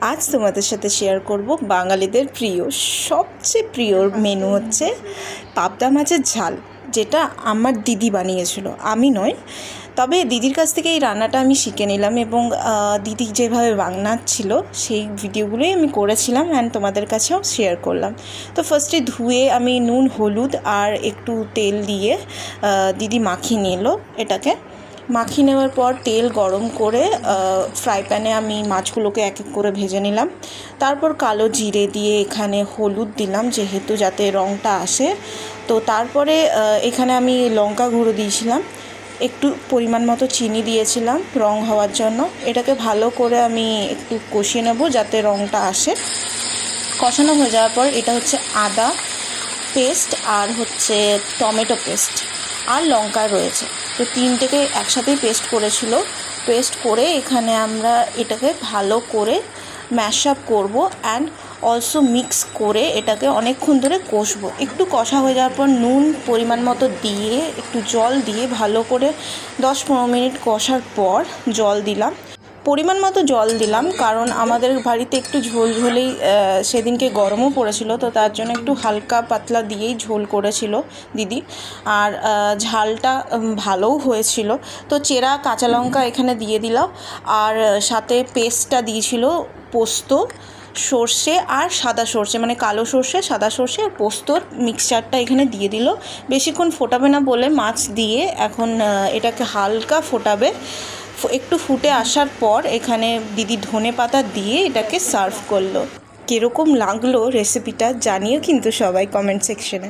আজ তোমাদের সাথে শেয়ার করব বাঙালিদের প্রিয় সবচেয়ে প্রিয় মেনু হচ্ছে পাবদা মাছের ঝাল, যেটা আমার দিদি বানিয়েছিল, আমি নয়। তবে দিদির কাছ থেকে এই রান্নাটা আমি শিখে নিলাম এবং দিদি যেভাবে বানাচ্ছিল সেই ভিডিওগুলোই আমি করেছিলাম অ্যান্ড তোমাদের কাছেও শেয়ার করলাম। তো ফার্স্টে ধুয়ে আমি নুন, হলুদ আর একটু তেল দিয়ে দিদি মাখিয়ে নিল। এটাকে মাখিয়ে নেওয়ার পর তেল গরম করে ফ্রাই প্যানে আমি মাছগুলোকে এক এক করে ভেজে নিলাম। তারপর কালো জিরে দিয়ে এখানে হলুদ দিলাম, যেহেতু যাতে রঙটা আসে। তো তারপরে এখানে আমি লঙ্কা গুঁড়ো দিয়েছিলাম, একটু পরিমাণ মতো চিনি দিয়েছিলাম রং হওয়ার জন্য। এটাকে ভালো করে আমি একটু কষিয়ে নেব যাতে রঙটা আসে। কষানো হয়ে যাওয়ার পর এটা হচ্ছে আদা পেস্ট আর হচ্ছে টমেটো পেস্ট আর লঙ্কা রয়েছে, তো তিনটেকে একসাথেই পেস্ট করে এখানে আমরা এটাকে ভালো করে ম্যাশ আপ করবো অ্যান্ড অলসো মিক্স করে এটাকে অনেকক্ষণ ধরে কষবো। একটু কষা হয়ে যাওয়ার পর নুন পরিমাণ মতো দিয়ে একটু জল দিয়ে ভালো করে 10-15 মিনিট কষার পর জল দিলাম, পরিমাণ মতো জল দিলাম, কারণ আমাদের বাড়িতে একটু ঝোলঝোলেই সেদিনকে গরমও পড়েছিল, তো তার জন্য একটু হালকা পাতলা দিয়েই ঝোল করেছিল দিদি। আর ঝালটা ভালোও হয়েছিল। তো চেরা কাঁচা লঙ্কা এখানে দিয়ে দিলাম আর সাথে পেস্টটা দিয়েছিল পোস্ত, সর্ষে আর সাদা সর্ষে, মানে কালো সর্ষে, সাদা সর্ষে আর পোস্তর মিক্সচারটা এখানে দিয়ে দিল। বেশিক্ষণ ফোটাবে না বলে মাছ দিয়ে এখন এটাকে হালকা ফোটাবে। একটু ফুটে আসার পর এখানে দিদি ধনেপাতা দিয়ে এটাকে সার্ভ করলো। কীরকম লাগলো রেসিপিটা জানিও কিন্তু সবাই কমেন্ট সেকশনে।